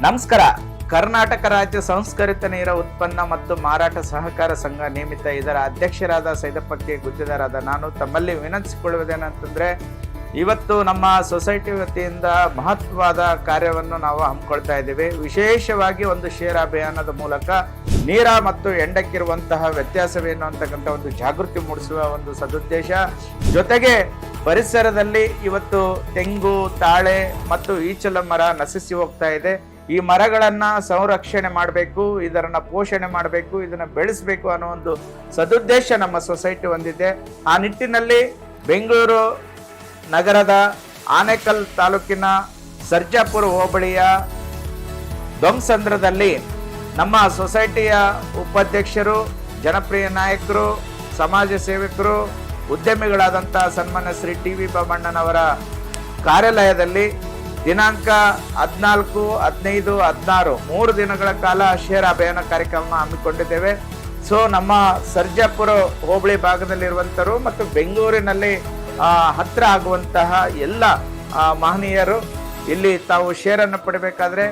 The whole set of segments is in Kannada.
ನಮಸ್ಕಾರ. ಕರ್ನಾಟಕ ರಾಜ್ಯ ಸಂಸ್ಕರಿತ ನೀರ ಉತ್ಪನ್ನ ಮತ್ತು ಮಾರಾಟ ಸಹಕಾರ ಸಂಘ ನೇಮಿತ ಇದರ ಅಧ್ಯಕ್ಷರಾದ ಸೈದಪ್ಪ ಕೆ ಗುತ್ತಿದಾರಾದ ನಾನು ತಮ್ಮಲ್ಲಿ ವಿನಂತಿಸಿಕೊಳ್ಳುವುದೇನಂತಂದ್ರೆ, ಇವತ್ತು ನಮ್ಮ ಸೊಸೈಟಿ ವತಿಯಿಂದ ಮಹತ್ವವಾದ ಕಾರ್ಯವನ್ನು ನಾವು ಹಮ್ಮಿಕೊಳ್ತಾ ಇದ್ದೀವಿ. ವಿಶೇಷವಾಗಿ ಒಂದು ಶೇರ್ ಅಭಿಯಾನದ ಮೂಲಕ ನೀರ ಮತ್ತು ಎಂಡಕ್ಕಿರುವಂತಹ ವ್ಯತ್ಯಾಸವೇನು ಅಂತಕ್ಕಂಥ ಒಂದು ಜಾಗೃತಿ ಮೂಡಿಸುವ ಒಂದು ಸದುದ್ದೇಶ. ಜೊತೆಗೆ ಪರಿಸರದಲ್ಲಿ ಇವತ್ತು ತೆಂಗು, ತಾಳೆ ಮತ್ತು ಈಚಲ ಮರ ನಶಿಸಿ ಹೋಗ್ತಾ ಇದೆ. ಈ ಮರಗಳನ್ನ ಸಂರಕ್ಷಣೆ ಮಾಡಬೇಕು, ಇದರನ್ನ ಪೋಷಣೆ ಮಾಡಬೇಕು, ಇದನ್ನ ಬೆಳೆಸಬೇಕು ಅನ್ನೋ ಒಂದು ಸದುದ್ದೇಶ ನಮ್ಮ ಸೊಸೈಟಿ ಹೊಂದಿದೆ. ಆ ನಿಟ್ಟಿನಲ್ಲಿ ಬೆಂಗಳೂರು ನಗರದ ಆನೇಕಲ್ ತಾಲೂಕಿನ ಸರ್ಜಾಪುರ ಹೋಬಳಿಯ ದೊಂಸಂದ್ರದಲ್ಲಿ ನಮ್ಮ ಸೊಸೈಟಿಯ ಉಪಾಧ್ಯಕ್ಷರು, ಜನಪ್ರಿಯ ನಾಯಕರು, ಸಮಾಜ ಸೇವಕರು, ಉದ್ಯಮಿಗಳಾದಂಥ ಸನ್ಮಾನ್ಯ ಶ್ರೀ ಟಿ.ವಿ. ಬಾಮಣ್ಣನವರ ಕಾರ್ಯಾಲಯದಲ್ಲಿ ದಿನಾಂಕ 14, 15, 16 3 ದಿನಗಳ ಕಾಲ ಶೇರ್ ಅಭಿಯಾನ ಕಾರ್ಯಕ್ರಮ ಹಮ್ಮಿಕೊಂಡಿದ್ದೇವೆ. ಸೊ ನಮ್ಮ ಸರ್ಜಾಪುರ ಹೋಬಳಿ ಭಾಗದಲ್ಲಿರುವಂಥರು ಮತ್ತು ಬೆಂಗಳೂರಿನಲ್ಲಿ ಹತ್ತಿರ ಆಗುವಂತಹ ಎಲ್ಲ ಮಹನೀಯರು ಇಲ್ಲಿ ತಾವು ಶೇರನ್ನು ಪಡಿಬೇಕಾದ್ರೆ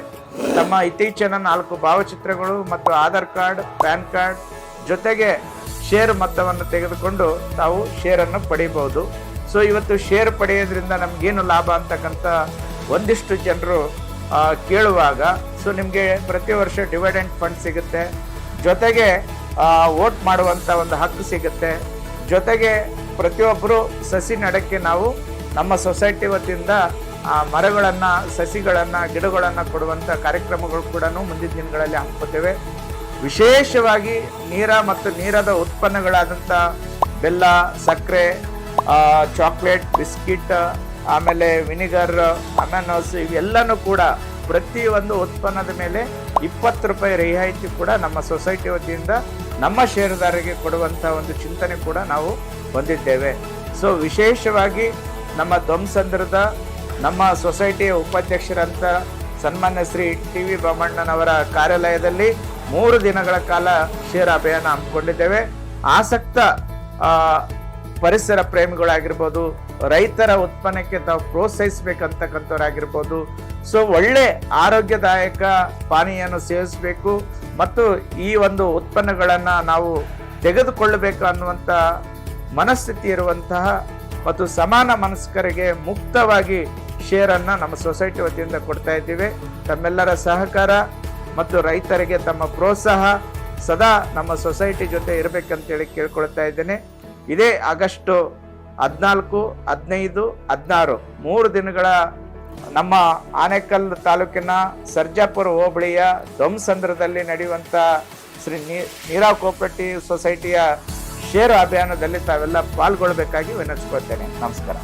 ತಮ್ಮ ಇತ್ತೀಚಿನ 4 ಭಾವಚಿತ್ರಗಳು ಮತ್ತು ಆಧಾರ್ ಕಾರ್ಡ್, ಪ್ಯಾನ್ ಕಾರ್ಡ್ ಜೊತೆಗೆ ಶೇರ್ ಮೊತ್ತವನ್ನು ತೆಗೆದುಕೊಂಡು ತಾವು ಶೇರನ್ನು ಪಡಿಬಹುದು. ಸೊ ಇವತ್ತು ಶೇರ್ ಪಡೆಯೋದ್ರಿಂದ ನಮಗೇನು ಲಾಭ ಅಂತಕ್ಕಂಥ ಒಂದಿಷ್ಟು ಜನರು ಕೇಳುವಾಗ, ಸೊ ನಿಮಗೆ ಪ್ರತಿ ವರ್ಷ ಡಿವಿಡೆಂಡ್ ಫಂಡ್ ಸಿಗುತ್ತೆ, ಜೊತೆಗೆ ವೋಟ್ ಮಾಡುವಂಥ ಒಂದು ಹಕ್ಕು ಸಿಗುತ್ತೆ, ಜೊತೆಗೆ ಪ್ರತಿಯೊಬ್ಬರು ಸಸಿ ನೆಡಕ್ಕೆ ನಾವು ನಮ್ಮ ಸೊಸೈಟಿ ವತಿಯಿಂದ ಮರಗಳನ್ನು, ಸಸಿಗಳನ್ನು, ಗಿಡಗಳನ್ನು ಕೊಡುವಂಥ ಕಾರ್ಯಕ್ರಮಗಳು ಕೂಡ ಮುಂದಿನ ದಿನಗಳಲ್ಲಿ ಹಮ್ಮಿಕೊಳ್ತೇವೆ. ವಿಶೇಷವಾಗಿ ನೀರ ಮತ್ತು ನೀರದ ಉತ್ಪನ್ನಗಳಾದಂಥ ಬೆಲ್ಲ, ಸಕ್ಕರೆ, ಚಾಕ್ಲೇಟ್, ಬಿಸ್ಕಿಟ್, ಆಮೇಲೆ ವಿನಿಗರ್, ಅನಾನಸ್ ಇವೆಲ್ಲನೂ ಕೂಡ ಪ್ರತಿಯೊಂದು ಉತ್ಪನ್ನದ ಮೇಲೆ 20 ರೂಪಾಯಿ ರಿಯಾಯಿತಿ ಕೂಡ ನಮ್ಮ ಸೊಸೈಟಿ ವತಿಯಿಂದ ನಮ್ಮ ಷೇರುದಾರರಿಗೆ ಕೊಡುವಂಥ ಒಂದು ಚಿಂತನೆ ಕೂಡ ನಾವು ಹೊಂದಿದ್ದೇವೆ. ಸೊ ವಿಶೇಷವಾಗಿ ನಮ್ಮ ದೊಂಸಂದ್ರದ ನಮ್ಮ ಸೊಸೈಟಿಯ ಉಪಾಧ್ಯಕ್ಷರಂತ ಸನ್ಮಾನ್ಯ ಶ್ರೀ ಟಿ.ವಿ. ಬಾಮಣ್ಣನವರ ಕಾರ್ಯಾಲಯದಲ್ಲಿ 3 ದಿನಗಳ ಕಾಲ ಶೇರ್ ಅಭಿಯಾನ ಹಮ್ಮಿಕೊಂಡಿದ್ದೇವೆ. ಆಸಕ್ತ ಪರಿಸರ ಪ್ರೇಮಿಗಳಾಗಿರ್ಬೋದು, ರೈತರ ಉತ್ಪನ್ನಕ್ಕೆ ತಾವು ಪ್ರೋತ್ಸಾಹಿಸಬೇಕಂತಕ್ಕಂಥವ್ರಾಗಿರ್ಬೋದು, ಸೊ ಒಳ್ಳೆ ಆರೋಗ್ಯದಾಯಕ ಪಾನೀಯನ್ನು ಸೇವಿಸಬೇಕು ಮತ್ತು ಈ ಒಂದು ಉತ್ಪನ್ನಗಳನ್ನು ನಾವು ತೆಗೆದುಕೊಳ್ಳಬೇಕು ಅನ್ನುವಂಥ ಮನಸ್ಥಿತಿ ಇರುವಂತಹ ಮತ್ತು ಸಮಾನ ಮನಸ್ಕರಿಗೆ ಮುಕ್ತವಾಗಿ ಶೇರನ್ನು ನಮ್ಮ ಸೊಸೈಟಿ ವತಿಯಿಂದ ಕೊಡ್ತಾ ಇದ್ದೀವಿ. ತಮ್ಮೆಲ್ಲರ ಸಹಕಾರ ಮತ್ತು ರೈತರಿಗೆ ತಮ್ಮ ಪ್ರೋತ್ಸಾಹ ಸದಾ ನಮ್ಮ ಸೊಸೈಟಿ ಜೊತೆ ಇರಬೇಕಂತೇಳಿ ಕೇಳ್ಕೊಳ್ತಾ ಇದ್ದೇನೆ. ಇದೇ ಆಗಸ್ಟ್ 14, 15, 16 3 ದಿನಗಳ ನಮ್ಮ ಆನೇಕಲ್ ತಾಲೂಕಿನ ಸರ್ಜಾಪುರ ಹೋಬಳಿಯ ದೊಂಸಂದ್ರದಲ್ಲಿ ನಡೆಯುವಂಥ ಶ್ರೀ ನೀರಾವ್ ಕೋಆಪರೇಟಿವ್ ಸೊಸೈಟಿಯ ಶೇರು ಅಭಿಯಾನದಲ್ಲಿ ತಾವೆಲ್ಲ ಪಾಲ್ಗೊಳ್ಳಬೇಕಾಗಿ ವಿನಂತಿಸ್ಕೊಳ್ತೇನೆ. ನಮಸ್ಕಾರ.